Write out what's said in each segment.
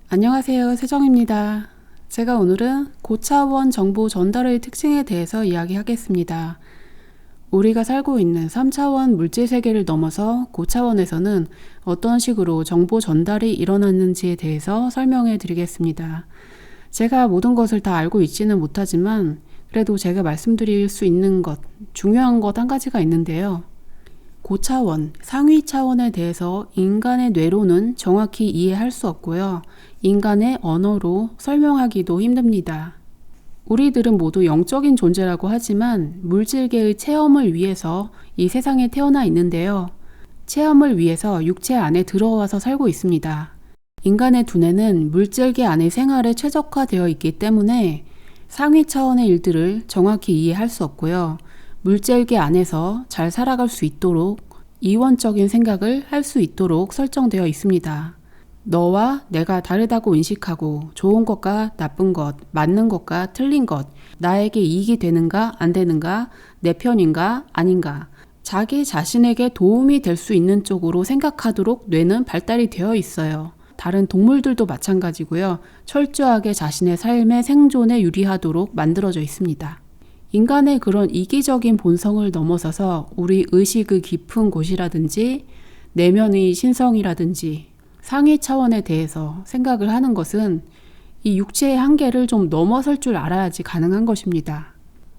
안녕하세요, 세정입니다. 제가 오늘은 고차원 정보 전달의 특징에 대해서 이야기하겠습니다. 우리가 살고 있는 3차원 물질 세계를 넘어서 고차원에서는 어떤 식으로 정보 전달이 일어났는지에 대해서 설명해 드리겠습니다. 제가 모든 것을 다 알고 있지는 못하지만 그래도 제가 말씀드릴 수 있는 것, 중요한 것 한 가지가 있는데요. 고차원, 상위 차원에 대해서 인간의 뇌로는 정확히 이해할 수 없고요. 인간의 언어로 설명하기도 힘듭니다. 우리들은 모두 영적인 존재라고 하지만 물질계의 체험을 위해서 이 세상에 태어나 있는데요. 체험을 위해서 육체 안에 들어와서 살고 있습니다. 인간의 두뇌는 물질계 안의 생활에 최적화되어 있기 때문에 상위 차원의 일들을 정확히 이해할 수 없고요. 물질계 안에서 잘 살아갈 수 있도록 이원적인 생각을 할 수 있도록 설정되어 있습니다. 너와 내가 다르다고 인식하고 좋은 것과 나쁜 것, 맞는 것과 틀린 것, 나에게 이익이 되는가 안 되는가, 내 편인가 아닌가, 자기 자신에게 도움이 될 수 있는 쪽으로 생각하도록 뇌는 발달이 되어 있어요. 다른 동물들도 마찬가지고요. 철저하게 자신의 삶의 생존에 유리하도록 만들어져 있습니다. 인간의 그런 이기적인 본성을 넘어서서 우리 의식의 깊은 곳이라든지 내면의 신성이라든지 상위 차원에 대해서 생각을 하는 것은 이 육체의 한계를 좀 넘어설 줄 알아야지 가능한 것입니다.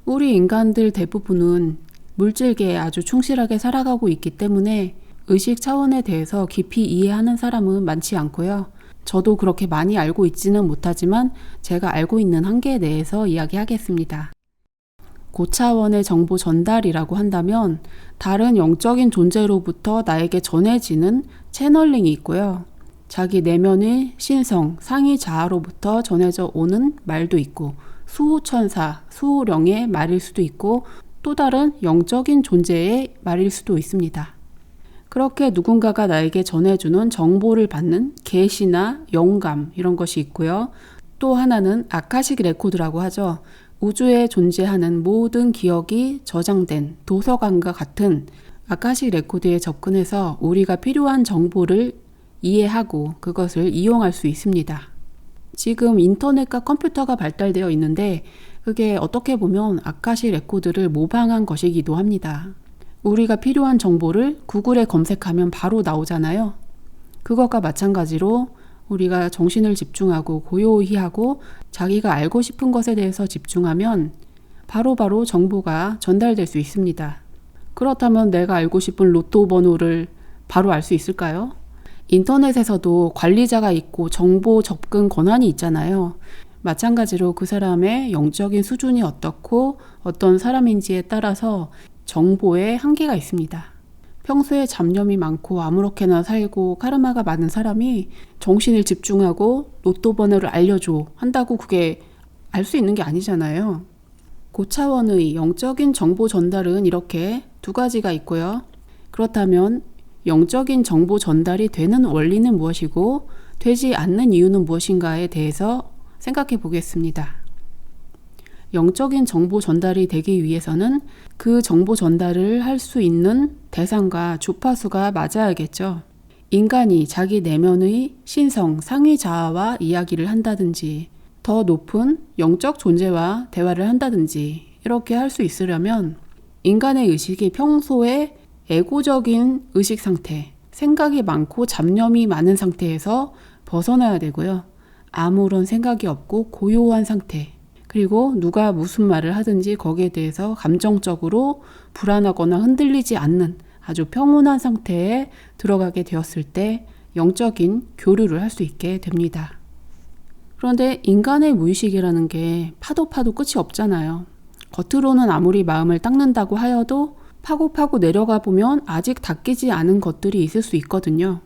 우리 인간들 대부분은 물질계에 아주 충실하게 살아가고 있기 때문에 의식 차원에 대해서 깊이 이해하는 사람은 많지 않고요. 저도 그렇게 많이 알고 있지는 못하지만 제가 알고 있는 한계에 대해서 이야기하겠습니다. 고차원의 정보 전달이라고 한다면 다른 영적인 존재로부터 나에게 전해지는 채널링이 있고요. 자기 내면의 신성, 상위 자아로부터 전해져 오는 말도 있고 수호천사, 수호령의 말일 수도 있고 또 다른 영적인 존재의 말일 수도 있습니다. 그렇게 누군가가 나에게 전해주는 정보를 받는 계시나 영감 이런 것이 있고요. 또 하나는 아카식 레코드라고 하죠. 우주에 존재하는 모든 기억이 저장된 도서관과 같은 아카식 레코드에 접근해서 우리가 필요한 정보를 이해하고 그것을 이용할 수 있습니다. 지금 인터넷과 컴퓨터가 발달되어 있는데 그게 어떻게 보면 아카식 레코드를 모방한 것이기도 합니다. 우리가 필요한 정보를 구글에 검색하면 바로 나오잖아요. 그것과 마찬가지로 우리가 정신을 집중하고 고요히 하고 자기가 알고 싶은 것에 대해서 집중하면 바로바로 정보가 전달될 수 있습니다. 그렇다면 내가 알고 싶은 로또 번호를 바로 알 수 있을까요? 인터넷에서도 관리자가 있고 정보 접근 권한이 있잖아요. 마찬가지로 그 사람의 영적인 수준이 어떻고 어떤 사람인지에 따라서 정보에 한계가 있습니다. 평소에 잡념이 많고 아무렇게나 살고 카르마가 많은 사람이 정신을 집중하고 로또 번호를 알려줘 한다고 그게 알 수 있는 게 아니잖아요. 고차원의 영적인 정보 전달은 이렇게 두 가지가 있고요. 그렇다면 영적인 정보 전달이 되는 원리는 무엇이고 되지 않는 이유는 무엇인가에 대해서 생각해 보겠습니다. 영적인 정보 전달이 되기 위해서는 그 정보 전달을 할 수 있는 대상과 주파수가 맞아야겠죠. 인간이 자기 내면의 신성, 상위 자아와 이야기를 한다든지 더 높은 영적 존재와 대화를 한다든지 이렇게 할 수 있으려면 인간의 의식이 평소에 에고적인 의식 상태, 생각이 많고 잡념이 많은 상태에서 벗어나야 되고요. 아무런 생각이 없고 고요한 상태, 그리고 누가 무슨 말을 하든지 거기에 대해서 감정적으로 불안하거나 흔들리지 않는 아주 평온한 상태에 들어가게 되었을 때 영적인 교류를 할 수 있게 됩니다. 그런데 인간의 무의식이라는 게 파도 끝이 없잖아요. 겉으로는 아무리 마음을 닦는다고 하여도 파고 내려가 보면 아직 닦이지 않은 것들이 있을 수 있거든요.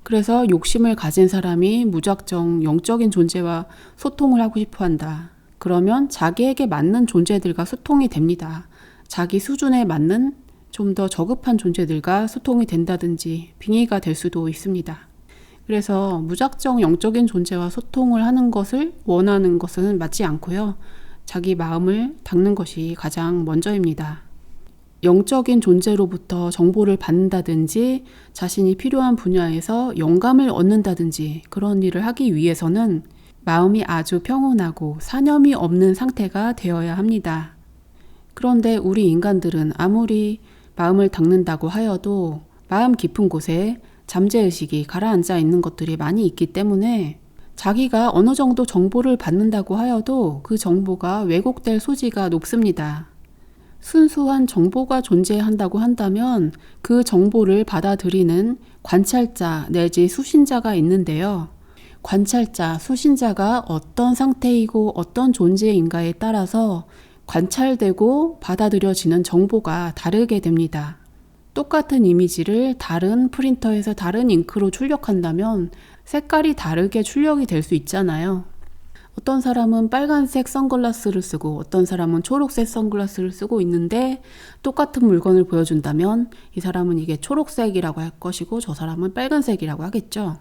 그래서 욕심을 가진 사람이 무작정 영적인 존재와 소통을 하고 싶어 한다. 그러면 자기에게 맞는 존재들과 소통이 됩니다. 자기 수준에 맞는 좀 더 저급한 존재들과 소통이 된다든지 빙의가 될 수도 있습니다. 그래서 무작정 영적인 존재와 소통을 하는 것을 원하는 것은 맞지 않고요. 자기 마음을 닦는 것이 가장 먼저입니다. 영적인 존재로부터 정보를 받는다든지 자신이 필요한 분야에서 영감을 얻는다든지 그런 일을 하기 위해서는 마음이 아주 평온하고 사념이 없는 상태가 되어야 합니다. 그런데 우리 인간들은 아무리 마음을 닦는다고 하여도 마음 깊은 곳에 잠재의식이 가라앉아 있는 것들이 많이 있기 때문에 자기가 어느 정도 정보를 받는다고 하여도 그 정보가 왜곡될 소지가 높습니다. 순수한 정보가 존재한다고 한다면 그 정보를 받아들이는 관찰자 내지 수신자가 있는데요. 관찰자, 수신자가 어떤 상태이고 어떤 존재인가에 따라서 관찰되고 받아들여지는 정보가 다르게 됩니다. 똑같은 이미지를 다른 프린터에서 다른 잉크로 출력한다면 색깔이 다르게 출력이 될 수 있잖아요. 어떤 사람은 빨간색 선글라스를 쓰고 어떤 사람은 초록색 선글라스를 쓰고 있는데 똑같은 물건을 보여준다면 이 사람은 이게 초록색이라고 할 것이고 저 사람은 빨간색이라고 하겠죠.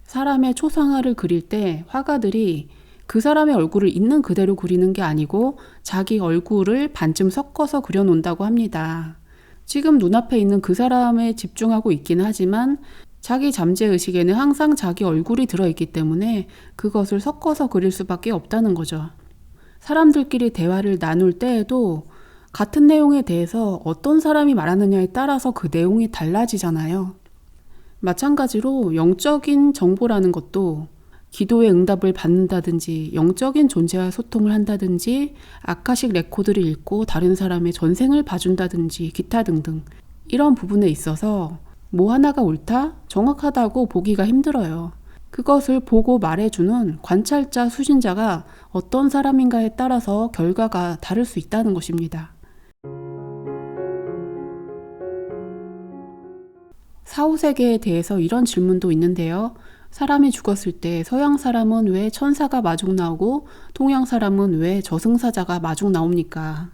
사람의 초상화를 그릴 때 화가들이 그 사람의 얼굴을 있는 그대로 그리는 게 아니고 자기 얼굴을 반쯤 섞어서 그려놓는다고 합니다. 지금 눈앞에 있는 그 사람에 집중하고 있긴 하지만 자기 잠재의식에는 항상 자기 얼굴이 들어있기 때문에 그것을 섞어서 그릴 수밖에 없다는 거죠. 사람들끼리 대화를 나눌 때에도 같은 내용에 대해서 어떤 사람이 말하느냐에 따라서 그 내용이 달라지잖아요. 마찬가지로 영적인 정보라는 것도 기도의 응답을 받는다든지 영적인 존재와 소통을 한다든지 아카식 레코드를 읽고 다른 사람의 전생을 봐준다든지 기타 등등 이런 부분에 있어서 뭐 하나가 옳다? 정확하다고 보기가 힘들어요. 그것을 보고 말해주는 관찰자, 수신자가 어떤 사람인가에 따라서 결과가 다를 수 있다는 것입니다. 사후세계에 대해서 이런 질문도 있는데요. 사람이 죽었을 때 서양 사람은 왜 천사가 마중 나오고 동양 사람은 왜 저승사자가 마중 나옵니까?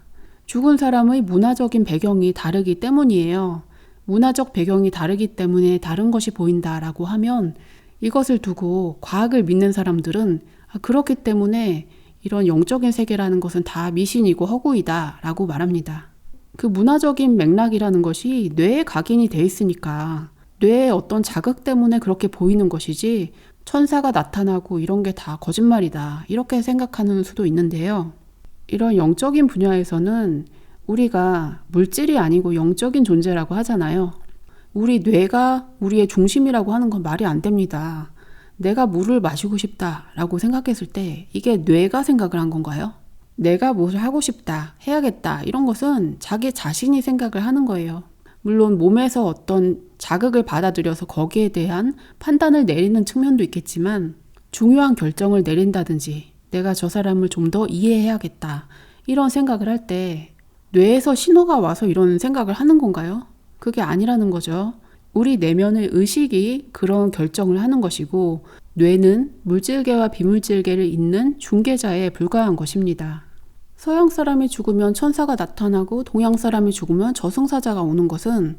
죽은 사람의 문화적인 배경이 다르기 때문이에요. 문화적 배경이 다르기 때문에 다른 것이 보인다라고 하면 이것을 두고 과학을 믿는 사람들은 그렇기 때문에 이런 영적인 세계라는 것은 다 미신이고 허구이다 라고 말합니다. 그 문화적인 맥락이라는 것이 뇌에 각인이 돼 있으니까 뇌의 어떤 자극 때문에 그렇게 보이는 것이지 천사가 나타나고 이런 게 다 거짓말이다 이렇게 생각하는 수도 있는데요. 이런 영적인 분야에서는 우리가 물질이 아니고 영적인 존재라고 하잖아요. 우리 뇌가 우리의 중심이라고 하는 건 말이 안 됩니다. 내가 물을 마시고 싶다라고 생각했을 때 이게 뇌가 생각을 한 건가요? 내가 무엇을 하고 싶다, 해야겠다 이런 것은 자기 자신이 생각을 하는 거예요. 물론 몸에서 어떤 자극을 받아들여서 거기에 대한 판단을 내리는 측면도 있겠지만 중요한 결정을 내린다든지 내가 저 사람을 좀 더 이해해야겠다 이런 생각을 할 때 뇌에서 신호가 와서 이런 생각을 하는 건가요? 그게 아니라는 거죠. 우리 내면의 의식이 그런 결정을 하는 것이고 뇌는 물질계와 비물질계를 잇는 중개자에 불과한 것입니다. 서양 사람이 죽으면 천사가 나타나고 동양 사람이 죽으면 저승사자가 오는 것은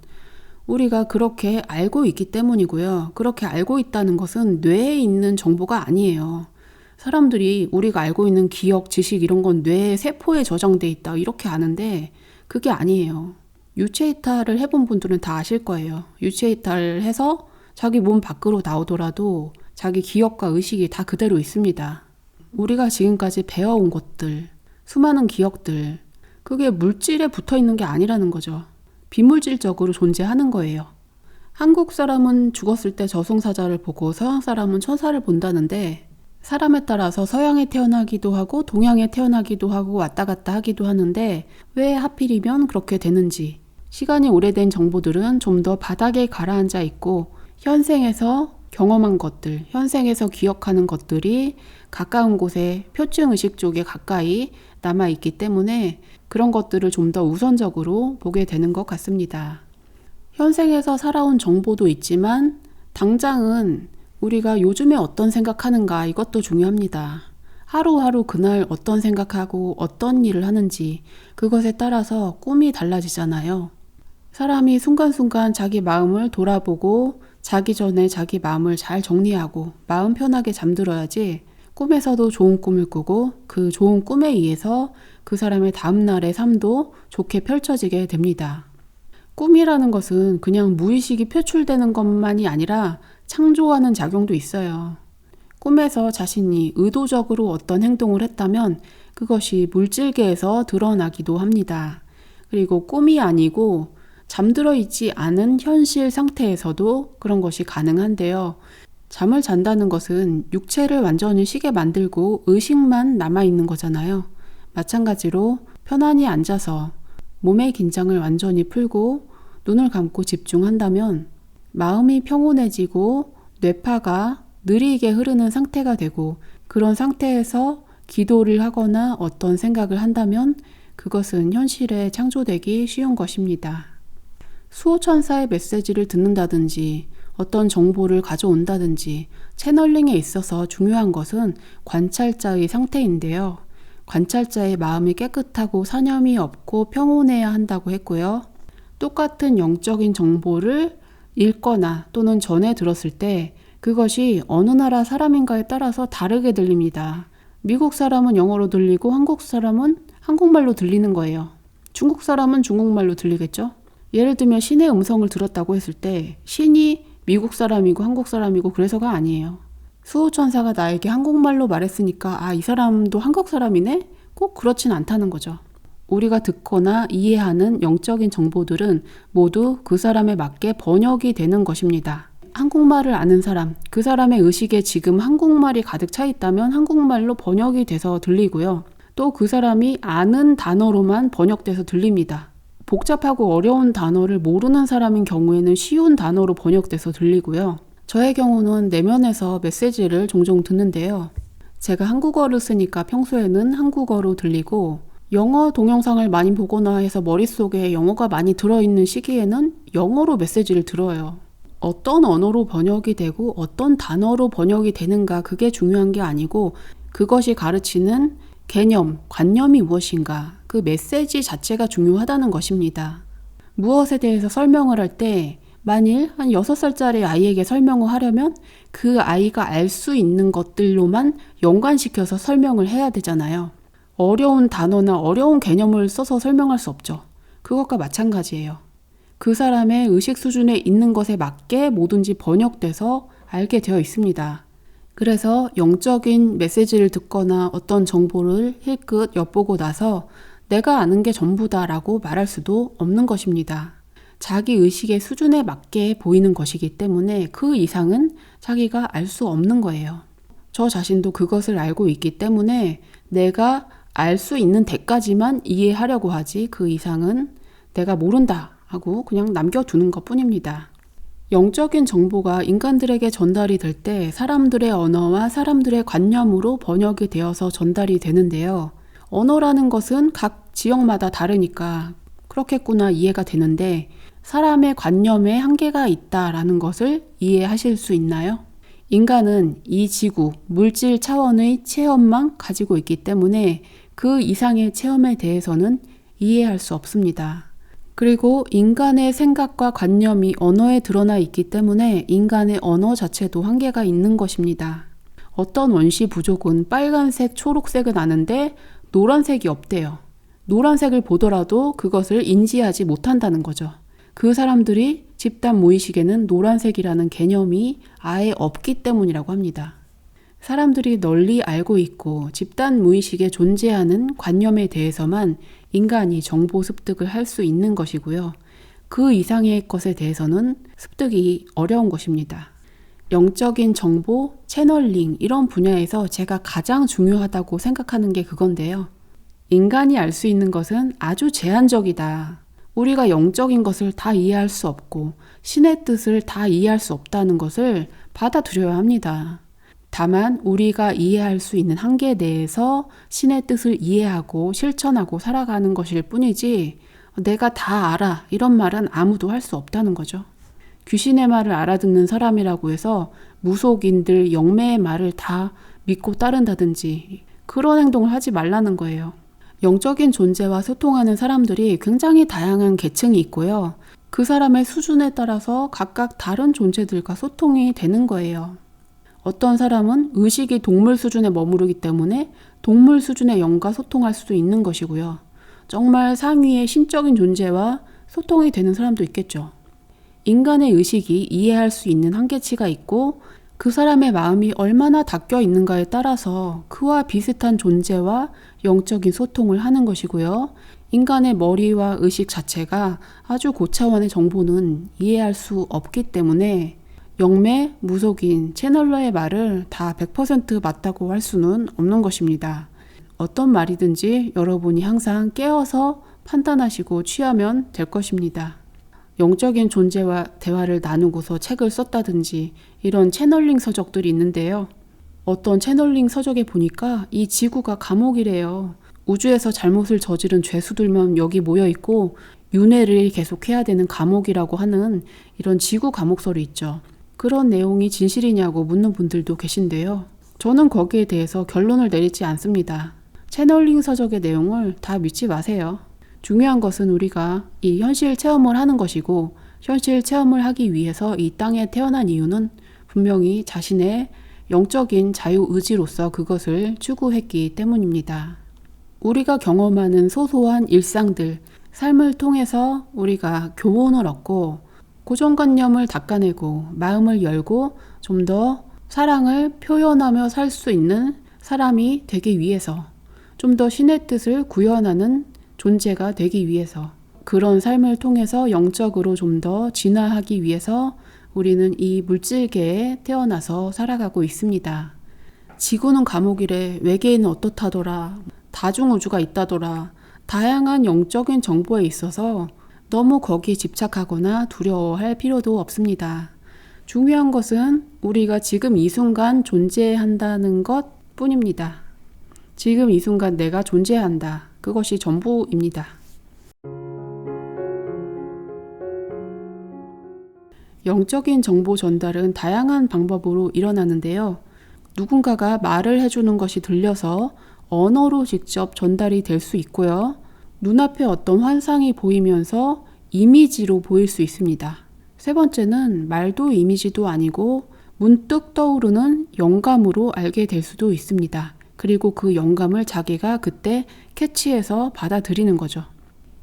우리가 그렇게 알고 있기 때문이고요. 그렇게 알고 있다는 것은 뇌에 있는 정보가 아니에요. 사람들이 우리가 알고 있는 기억, 지식 이런 건 뇌의 세포에 저장돼 있다 이렇게 아는데 그게 아니에요. 유체이탈을 해본 분들은 다 아실 거예요. 유체이탈을 해서 자기 몸 밖으로 나오더라도 자기 기억과 의식이 다 그대로 있습니다. 우리가 지금까지 배워온 것들, 수많은 기억들, 그게 물질에 붙어 있는 게 아니라는 거죠. 비물질적으로 존재하는 거예요. 한국 사람은 죽었을 때 저승사자를 보고 서양 사람은 천사를 본다는데 사람에 따라서 서양에 태어나기도 하고 동양에 태어나기도 하고 왔다 갔다 하기도 하는데 왜 하필이면 그렇게 되는지 시간이 오래된 정보들은 좀 더 바닥에 가라앉아 있고 현생에서 경험한 것들, 현생에서 기억하는 것들이 가까운 곳에 표층의식 쪽에 가까이 남아있기 때문에 그런 것들을 좀 더 우선적으로 보게 되는 것 같습니다. 현생에서 살아온 정보도 있지만 당장은 우리가 요즘에 어떤 생각하는가 이것도 중요합니다. 하루하루 그날 어떤 생각하고 어떤 일을 하는지 그것에 따라서 꿈이 달라지잖아요. 사람이 순간순간 자기 마음을 돌아보고 자기 전에 자기 마음을 잘 정리하고 마음 편하게 잠들어야지 꿈에서도 좋은 꿈을 꾸고 그 좋은 꿈에 의해서 그 사람의 다음날의 삶도 좋게 펼쳐지게 됩니다. 꿈이라는 것은 그냥 무의식이 표출되는 것만이 아니라 창조하는 작용도 있어요. 꿈에서 자신이 의도적으로 어떤 행동을 했다면 그것이 물질계에서 드러나기도 합니다. 그리고 꿈이 아니고 잠들어 있지 않은 현실 상태에서도 그런 것이 가능한데요. 잠을 잔다는 것은 육체를 완전히 쉬게 만들고 의식만 남아있는 거잖아요. 마찬가지로 편안히 앉아서 몸의 긴장을 완전히 풀고 눈을 감고 집중한다면 마음이 평온해지고 뇌파가 느리게 흐르는 상태가 되고 그런 상태에서 기도를 하거나 어떤 생각을 한다면 그것은 현실에 창조되기 쉬운 것입니다. 수호천사의 메시지를 듣는다든지 어떤 정보를 가져온다든지 채널링에 있어서 중요한 것은 관찰자의 상태인데요. 관찰자의 마음이 깨끗하고 사념이 없고 평온해야 한다고 했고요. 똑같은 영적인 정보를 읽거나 또는 전해 들었을 때 그것이 어느 나라 사람인가에 따라서 다르게 들립니다. 미국 사람은 영어로 들리고 한국 사람은 한국말로 들리는 거예요. 중국 사람은 중국말로 들리겠죠? 예를 들면 신의 음성을 들었다고 했을 때 신이 미국 사람이고 한국 사람이고 그래서가 아니에요. 수호천사가 나에게 한국말로 말했으니까 이 사람도 한국 사람이네? 꼭 그렇진 않다는 거죠. 우리가 듣거나 이해하는 영적인 정보들은 모두 그 사람에 맞게 번역이 되는 것입니다. 한국말을 아는 사람, 그 사람의 의식에 지금 한국말이 가득 차 있다면 한국말로 번역이 돼서 들리고요. 또 그 사람이 아는 단어로만 번역돼서 들립니다. 복잡하고 어려운 단어를 모르는 사람인 경우에는 쉬운 단어로 번역돼서 들리고요. 저의 경우는 내면에서 메시지를 종종 듣는데요. 제가 한국어를 쓰니까 평소에는 한국어로 들리고 영어 동영상을 많이 보거나 해서 머릿속에 영어가 많이 들어있는 시기에는 영어로 메시지를 들어요. 어떤 언어로 번역이 되고 어떤 단어로 번역이 되는가 그게 중요한 게 아니고 그것이 가르치는 개념, 관념이 무엇인가 그 메시지 자체가 중요하다는 것입니다. 무엇에 대해서 설명을 할 때 만일 한 6살짜리 아이에게 설명을 하려면 그 아이가 알 수 있는 것들로만 연관시켜서 설명을 해야 되잖아요. 어려운 단어나 어려운 개념을 써서 설명할 수 없죠. 그것과 마찬가지예요. 그 사람의 의식 수준에 있는 것에 맞게 뭐든지 번역돼서 알게 되어 있습니다. 그래서 영적인 메시지를 듣거나 어떤 정보를 힐끗 엿보고 나서 내가 아는 게 전부다라고 말할 수도 없는 것입니다. 자기 의식의 수준에 맞게 보이는 것이기 때문에 그 이상은 자기가 알 수 없는 거예요. 저 자신도 그것을 알고 있기 때문에 내가 알 수 있는 데까지만 이해하려고 하지 그 이상은 내가 모른다 하고 그냥 남겨두는 것 뿐입니다. 영적인 정보가 인간들에게 전달이 될 때 사람들의 언어와 사람들의 관념으로 번역이 되어서 전달이 되는데요. 언어라는 것은 각 지역마다 다르니까 그렇겠구나 이해가 되는데 사람의 관념에 한계가 있다라는 것을 이해하실 수 있나요? 인간은 이 지구, 물질 차원의 체험만 가지고 있기 때문에 그 이상의 체험에 대해서는 이해할 수 없습니다. 그리고 인간의 생각과 관념이 언어에 드러나 있기 때문에 인간의 언어 자체도 한계가 있는 것입니다. 어떤 원시 부족은 빨간색, 초록색은 아는데 노란색이 없대요. 노란색을 보더라도 그것을 인지하지 못한다는 거죠. 그 사람들이 집단 무의식에는 노란색이라는 개념이 아예 없기 때문이라고 합니다. 사람들이 널리 알고 있고 집단 무의식에 존재하는 관념에 대해서만 인간이 정보 습득을 할 수 있는 것이고요. 그 이상의 것에 대해서는 습득이 어려운 것입니다. 영적인 정보, 채널링 이런 분야에서 제가 가장 중요하다고 생각하는 게 그건데요. 인간이 알 수 있는 것은 아주 제한적이다. 우리가 영적인 것을 다 이해할 수 없고 신의 뜻을 다 이해할 수 없다는 것을 받아들여야 합니다. 다만 우리가 이해할 수 있는 한계에 대해서 신의 뜻을 이해하고 실천하고 살아가는 것일 뿐이지 내가 다 알아 이런 말은 아무도 할 수 없다는 거죠. 귀신의 말을 알아듣는 사람이라고 해서 무속인들, 영매의 말을 다 믿고 따른다든지 그런 행동을 하지 말라는 거예요. 영적인 존재와 소통하는 사람들이 굉장히 다양한 계층이 있고요. 그 사람의 수준에 따라서 각각 다른 존재들과 소통이 되는 거예요. 어떤 사람은 의식이 동물 수준에 머무르기 때문에 동물 수준의 영과 소통할 수도 있는 것이고요. 정말 상위의 신적인 존재와 소통이 되는 사람도 있겠죠. 인간의 의식이 이해할 수 있는 한계치가 있고 그 사람의 마음이 얼마나 닦여 있는가에 따라서 그와 비슷한 존재와 영적인 소통을 하는 것이고요. 인간의 머리와 의식 자체가 아주 고차원의 정보는 이해할 수 없기 때문에 영매, 무속인, 채널러의 말을 다 100% 맞다고 할 수는 없는 것입니다. 어떤 말이든지 여러분이 항상 깨어서 판단하시고 취하면 될 것입니다. 영적인 존재와 대화를 나누고서 책을 썼다든지 이런 채널링 서적들이 있는데요. 어떤 채널링 서적에 보니까 이 지구가 감옥이래요. 우주에서 잘못을 저지른 죄수들만 여기 모여 있고 윤회를 계속해야 되는 감옥이라고 하는 이런 지구 감옥설이 있죠. 그런 내용이 진실이냐고 묻는 분들도 계신데요. 저는 거기에 대해서 결론을 내리지 않습니다. 채널링 서적의 내용을 다 믿지 마세요. 중요한 것은 우리가 이 현실 체험을 하는 것이고 현실 체험을 하기 위해서 이 땅에 태어난 이유는 분명히 자신의 영적인 자유의지로서 그것을 추구했기 때문입니다. 우리가 경험하는 소소한 일상들, 삶을 통해서 우리가 교훈을 얻고 고정관념을 닦아내고 마음을 열고 좀 더 사랑을 표현하며 살 수 있는 사람이 되기 위해서 좀 더 신의 뜻을 구현하는 존재가 되기 위해서 그런 삶을 통해서 영적으로 좀 더 진화하기 위해서 우리는 이 물질계에 태어나서 살아가고 있습니다. 지구는 감옥이래, 외계인은 어떻다더라, 다중우주가 있다더라, 다양한 영적인 정보에 있어서 너무 거기에 집착하거나 두려워할 필요도 없습니다. 중요한 것은 우리가 지금 이 순간 존재한다는 것 뿐입니다. 지금 이 순간 내가 존재한다. 그것이 전부입니다. 영적인 정보 전달은 다양한 방법으로 일어나는데요. 누군가가 말을 해주는 것이 들려서 언어로 직접 전달이 될 수 있고요. 눈앞에 어떤 환상이 보이면서 이미지로 보일 수 있습니다. 세 번째는 말도 이미지도 아니고 문득 떠오르는 영감으로 알게 될 수도 있습니다. 그리고 그 영감을 자기가 그때 캐치해서 받아들이는 거죠.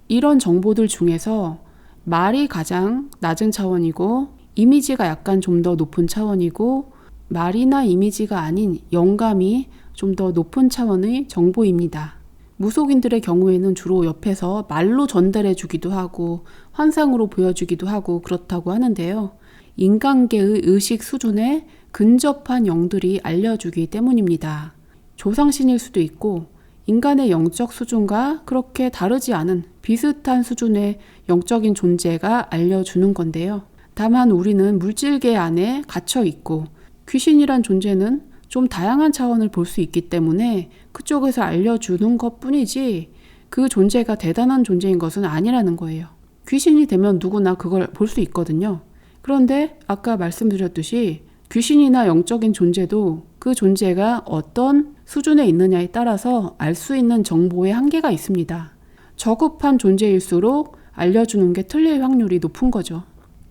이런 정보들 중에서 말이 가장 낮은 차원이고 이미지가 약간 좀 더 높은 차원이고 말이나 이미지가 아닌 영감이 좀 더 높은 차원의 정보입니다. 무속인들의 경우에는 주로 옆에서 말로 전달해 주기도 하고 환상으로 보여주기도 하고 그렇다고 하는데요. 인간계의 의식 수준에 근접한 영들이 알려주기 때문입니다. 조상신일 수도 있고 인간의 영적 수준과 그렇게 다르지 않은 비슷한 수준의 영적인 존재가 알려주는 건데요. 다만 우리는 물질계 안에 갇혀 있고 귀신이란 존재는 좀 다양한 차원을 볼 수 있기 때문에 그쪽에서 알려주는 것 뿐이지 그 존재가 대단한 존재인 것은 아니라는 거예요. 귀신이 되면 누구나 그걸 볼 수 있거든요. 그런데 아까 말씀드렸듯이 귀신이나 영적인 존재도 그 존재가 어떤 수준에 있느냐에 따라서 알 수 있는 정보의 한계가 있습니다. 저급한 존재일수록 알려주는 게 틀릴 확률이 높은 거죠.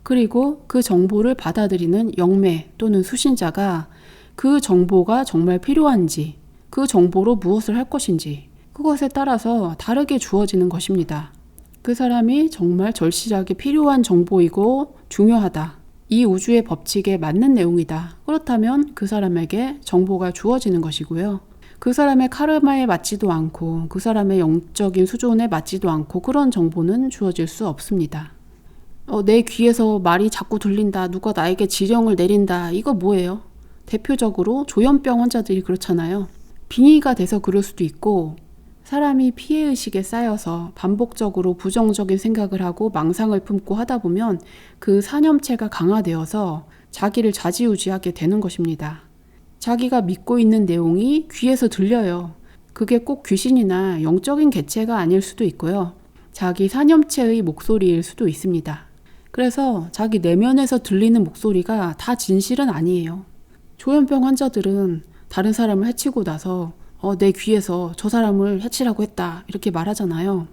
그리고 그 정보를 받아들이는 영매 또는 수신자가 그 정보가 정말 필요한지, 그 정보로 무엇을 할 것인지 그것에 따라서 다르게 주어지는 것입니다. 그 사람이 정말 절실하게 필요한 정보이고 중요하다. 이 우주의 법칙에 맞는 내용이다. 그렇다면 그 사람에게 정보가 주어지는 것이고요. 그 사람의 카르마에 맞지도 않고 그 사람의 영적인 수준에 맞지도 않고 그런 정보는 주어질 수 없습니다. 내 귀에서 말이 자꾸 들린다. 누가 나에게 지령을 내린다. 이거 뭐예요? 대표적으로 조현병 환자들이 그렇잖아요. 빙의가 돼서 그럴 수도 있고 사람이 피해의식에 쌓여서 반복적으로 부정적인 생각을 하고 망상을 품고 하다 보면 그 사념체가 강화되어서 자기를 좌지우지하게 되는 것입니다. 자기가 믿고 있는 내용이 귀에서 들려요. 그게 꼭 귀신이나 영적인 객체가 아닐 수도 있고요. 자기 사념체의 목소리일 수도 있습니다. 그래서 자기 내면에서 들리는 목소리가 다 진실은 아니에요. 조현병 환자들은 다른 사람을 해치고 나서 내 귀에서 저 사람을 해치라고 했다 이렇게 말하잖아요.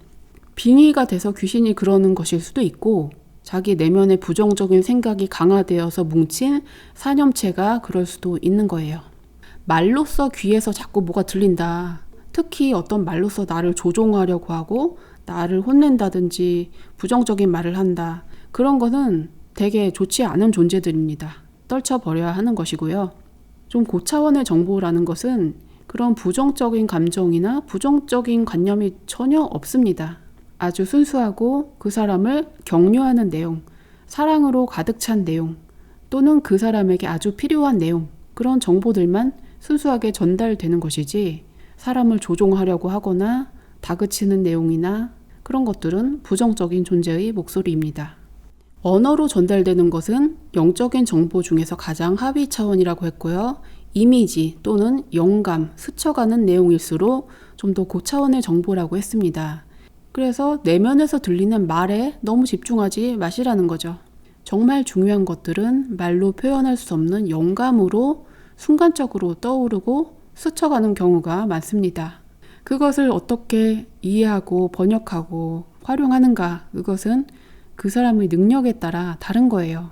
빙의가 돼서 귀신이 그러는 것일 수도 있고 자기 내면의 부정적인 생각이 강화되어서 뭉친 사념체가 그럴 수도 있는 거예요. 말로써 귀에서 자꾸 뭐가 들린다. 특히 어떤 말로써 나를 조종하려고 하고 나를 혼낸다든지 부정적인 말을 한다. 그런 것은 되게 좋지 않은 존재들입니다. 떨쳐버려야 하는 것이고요. 좀 고차원의 정보라는 것은 그런 부정적인 감정이나 부정적인 관념이 전혀 없습니다. 아주 순수하고 그 사람을 격려하는 내용, 사랑으로 가득 찬 내용, 또는 그 사람에게 아주 필요한 내용, 그런 정보들만 순수하게 전달되는 것이지 사람을 조종하려고 하거나 다그치는 내용이나 그런 것들은 부정적인 존재의 목소리입니다. 언어로 전달되는 것은 영적인 정보 중에서 가장 하위 차원이라고 했고요. 이미지 또는 영감, 스쳐가는 내용일수록 좀 더 고차원의 정보라고 했습니다. 그래서 내면에서 들리는 말에 너무 집중하지 마시라는 거죠. 정말 중요한 것들은 말로 표현할 수 없는 영감으로 순간적으로 떠오르고 스쳐가는 경우가 많습니다. 그것을 어떻게 이해하고 번역하고 활용하는가, 그것은 그 사람의 능력에 따라 다른 거예요.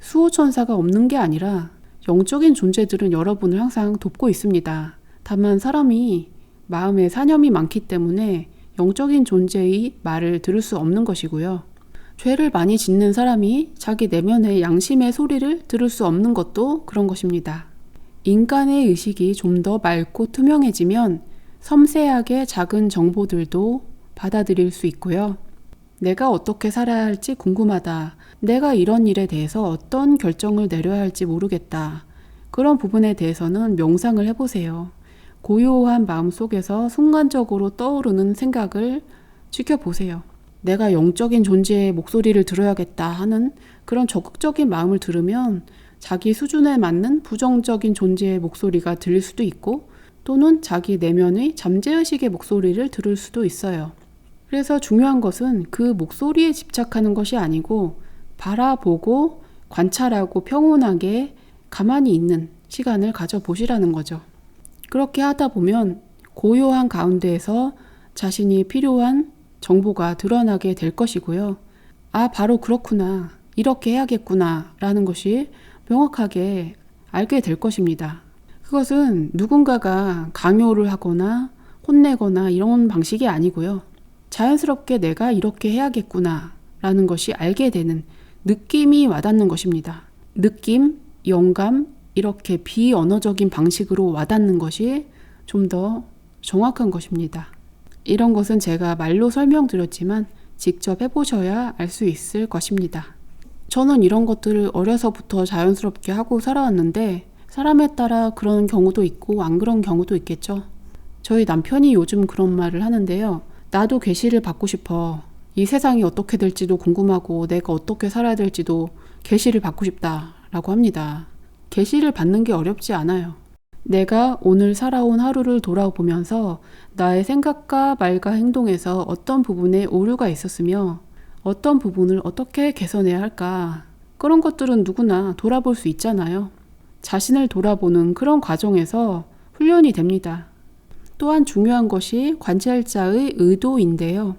수호천사가 없는 게 아니라 영적인 존재들은 여러분을 항상 돕고 있습니다. 다만 사람이 마음에 사념이 많기 때문에 영적인 존재의 말을 들을 수 없는 것이고요. 죄를 많이 짓는 사람이 자기 내면의 양심의 소리를 들을 수 없는 것도 그런 것입니다. 인간의 의식이 좀 더 맑고 투명해지면 섬세하게 작은 정보들도 받아들일 수 있고요. 내가 어떻게 살아야 할지 궁금하다. 내가 이런 일에 대해서 어떤 결정을 내려야 할지 모르겠다. 그런 부분에 대해서는 명상을 해보세요. 고요한 마음 속에서 순간적으로 떠오르는 생각을 지켜보세요. 내가 영적인 존재의 목소리를 들어야겠다 하는 그런 적극적인 마음을 들으면 자기 수준에 맞는 부정적인 존재의 목소리가 들릴 수도 있고 또는 자기 내면의 잠재의식의 목소리를 들을 수도 있어요. 그래서 중요한 것은 그 목소리에 집착하는 것이 아니고 바라보고 관찰하고 평온하게 가만히 있는 시간을 가져보시라는 거죠. 그렇게 하다 보면 고요한 가운데에서 자신이 필요한 정보가 드러나게 될 것이고요. 아, 바로 그렇구나. 이렇게 해야겠구나. 라는 것이 명확하게 알게 될 것입니다. 그것은 누군가가 강요를 하거나 혼내거나 이런 방식이 아니고요. 자연스럽게 내가 이렇게 해야겠구나 라는 것이 알게 되는 느낌이 와닿는 것입니다. 느낌, 영감, 이렇게 비언어적인 방식으로 와닿는 것이 좀 더 정확한 것입니다. 이런 것은 제가 말로 설명드렸지만 직접 해보셔야 알 수 있을 것입니다. 저는 이런 것들을 어려서부터 자연스럽게 하고 살아왔는데 사람에 따라 그런 경우도 있고 안 그런 경우도 있겠죠. 저희 남편이 요즘 그런 말을 하는데요. 나도 계시를 받고 싶어. 이 세상이 어떻게 될지도 궁금하고 내가 어떻게 살아야 될지도 계시를 받고 싶다라고 합니다. 계시를 받는 게 어렵지 않아요. 내가 오늘 살아온 하루를 돌아보면서 나의 생각과 말과 행동에서 어떤 부분에 오류가 있었으며 어떤 부분을 어떻게 개선해야 할까, 그런 것들은 누구나 돌아볼 수 있잖아요. 자신을 돌아보는 그런 과정에서 훈련이 됩니다. 또한 중요한 것이 관찰자의 의도인데요.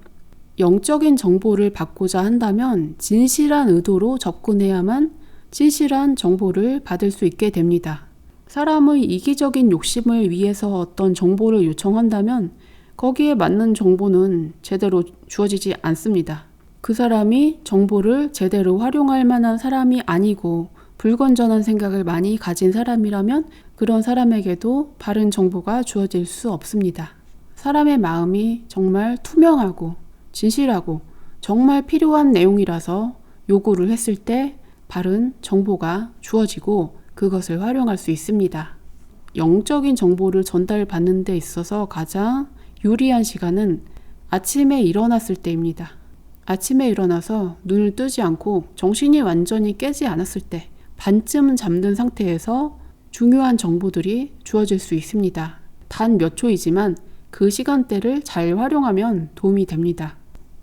영적인 정보를 받고자 한다면 진실한 의도로 접근해야만 진실한 정보를 받을 수 있게 됩니다. 사람의 이기적인 욕심을 위해서 어떤 정보를 요청한다면 거기에 맞는 정보는 제대로 주어지지 않습니다. 그 사람이 정보를 제대로 활용할 만한 사람이 아니고 불건전한 생각을 많이 가진 사람이라면 그런 사람에게도 바른 정보가 주어질 수 없습니다. 사람의 마음이 정말 투명하고 진실하고 정말 필요한 내용이라서 요구를 했을 때 바른 정보가 주어지고 그것을 활용할 수 있습니다. 영적인 정보를 전달받는 데 있어서 가장 유리한 시간은 아침에 일어났을 때입니다. 아침에 일어나서 눈을 뜨지 않고 정신이 완전히 깨지 않았을 때 반쯤 잠든 상태에서 중요한 정보들이 주어질 수 있습니다. 단 몇 초이지만 그 시간대를 잘 활용하면 도움이 됩니다.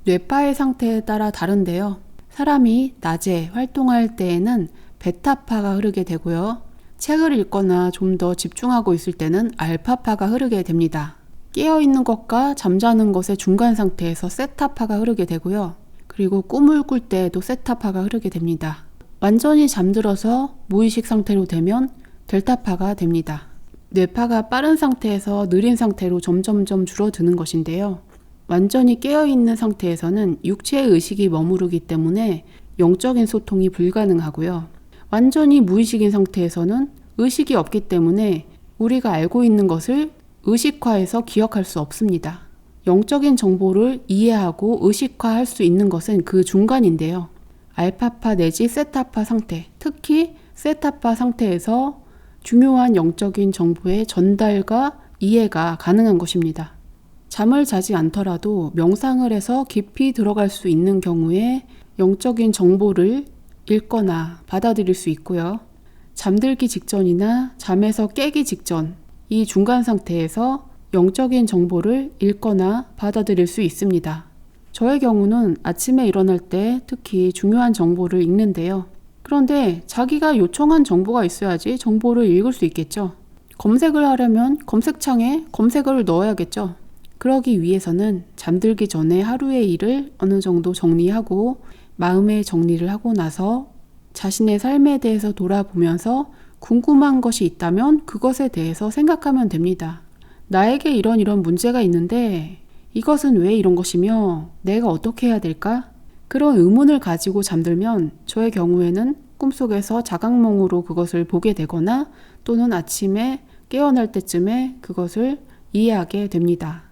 뇌파의 상태에 따라 다른데요. 사람이 낮에 활동할 때에는 베타파가 흐르게 되고요. 책을 읽거나 좀 더 집중하고 있을 때는 알파파가 흐르게 됩니다. 깨어있는 것과 잠자는 것의 중간 상태에서 세타파가 흐르게 되고요. 그리고 꿈을 꿀 때에도 세타파가 흐르게 됩니다. 완전히 잠들어서 무의식 상태로 되면 델타파가 됩니다. 뇌파가 빠른 상태에서 느린 상태로 점점점 줄어드는 것인데요. 완전히 깨어있는 상태에서는 육체의 의식이 머무르기 때문에 영적인 소통이 불가능하고요. 완전히 무의식인 상태에서는 의식이 없기 때문에 우리가 알고 있는 것을 의식화해서 기억할 수 없습니다. 영적인 정보를 이해하고 의식화할 수 있는 것은 그 중간인데요. 알파파 내지 세타파 상태, 특히 세타파 상태에서 중요한 영적인 정보의 전달과 이해가 가능한 것입니다. 잠을 자지 않더라도 명상을 해서 깊이 들어갈 수 있는 경우에 영적인 정보를 읽거나 받아들일 수 있고요. 잠들기 직전이나 잠에서 깨기 직전, 이 중간 상태에서 영적인 정보를 읽거나 받아들일 수 있습니다. 저의 경우는 아침에 일어날 때 특히 중요한 정보를 읽는데요. 그런데 자기가 요청한 정보가 있어야지 정보를 읽을 수 있겠죠. 검색을 하려면 검색창에 검색어를 넣어야겠죠. 그러기 위해서는 잠들기 전에 하루의 일을 어느 정도 정리하고 마음의 정리를 하고 나서 자신의 삶에 대해서 돌아보면서 궁금한 것이 있다면 그것에 대해서 생각하면 됩니다. 나에게 이런 문제가 있는데 이것은 왜 이런 것이며 내가 어떻게 해야 될까? 그런 의문을 가지고 잠들면 저의 경우에는 꿈속에서 자각몽으로 그것을 보게 되거나 또는 아침에 깨어날 때쯤에 그것을 이해하게 됩니다.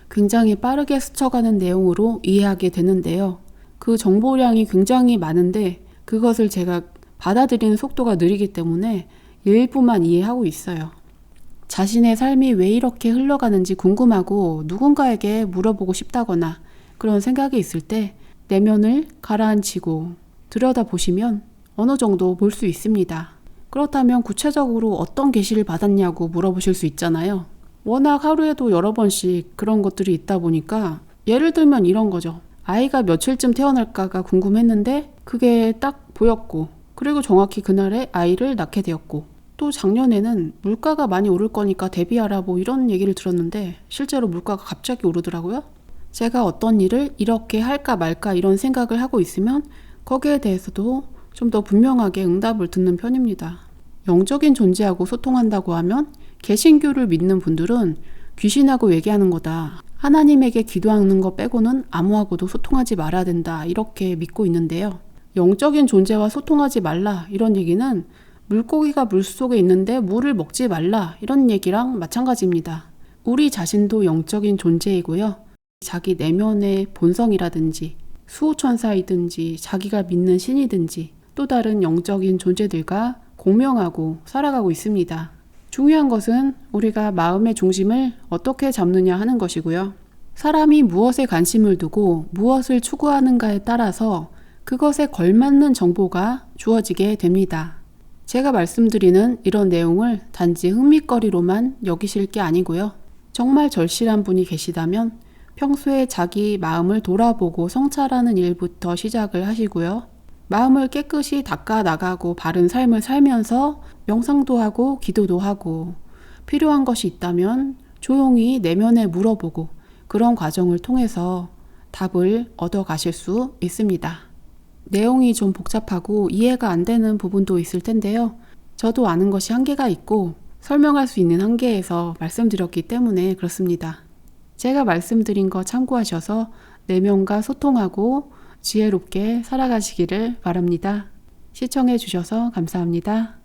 굉장히 빠르게 스쳐가는 내용으로 이해하게 되는데요. 그 정보량이 굉장히 많은데 그것을 제가 받아들이는 속도가 느리기 때문에 일부만 이해하고 있어요. 자신의 삶이 왜 이렇게 흘러가는지 궁금하고 누군가에게 물어보고 싶다거나 그런 생각이 있을 때 내면을 가라앉히고 들여다보시면 어느 정도 볼 수 있습니다. 그렇다면 구체적으로 어떤 계시를 받았냐고 물어보실 수 있잖아요. 워낙 하루에도 여러 번씩 그런 것들이 있다 보니까 예를 들면 이런 거죠. 아이가 며칠쯤 태어날까가 궁금했는데 그게 딱 보였고 그리고 정확히 그날에 아이를 낳게 되었고 또 작년에는 물가가 많이 오를 거니까 대비하라 뭐 이런 얘기를 들었는데 실제로 물가가 갑자기 오르더라고요. 제가 어떤 일을 이렇게 할까 말까 이런 생각을 하고 있으면 거기에 대해서도 좀 더 분명하게 응답을 듣는 편입니다. 영적인 존재하고 소통한다고 하면 개신교를 믿는 분들은 귀신하고 얘기하는 거다. 하나님에게 기도하는 거 빼고는 아무하고도 소통하지 말아야 된다. 이렇게 믿고 있는데요. 영적인 존재와 소통하지 말라 이런 얘기는 물고기가 물속에 있는데 물을 먹지 말라 이런 얘기랑 마찬가지입니다. 우리 자신도 영적인 존재이고요. 자기 내면의 본성이라든지 수호천사이든지 자기가 믿는 신이든지 또 다른 영적인 존재들과 공명하고 살아가고 있습니다. 중요한 것은 우리가 마음의 중심을 어떻게 잡느냐 하는 것이고요. 사람이 무엇에 관심을 두고 무엇을 추구하는가에 따라서 그것에 걸맞는 정보가 주어지게 됩니다. 제가 말씀드리는 이런 내용을 단지 흥미거리로만 여기실 게 아니고요. 정말 절실한 분이 계시다면 평소에 자기 마음을 돌아보고 성찰하는 일부터 시작을 하시고요. 마음을 깨끗이 닦아 나가고 바른 삶을 살면서 명상도 하고 기도도 하고 필요한 것이 있다면 조용히 내면에 물어보고 그런 과정을 통해서 답을 얻어 가실 수 있습니다. 내용이 좀 복잡하고 이해가 안 되는 부분도 있을 텐데요. 저도 아는 것이 한계가 있고 설명할 수 있는 한계에서 말씀드렸기 때문에 그렇습니다. 제가 말씀드린 거 참고하셔서 내면과 소통하고 지혜롭게 살아가시기를 바랍니다. 시청해 주셔서 감사합니다.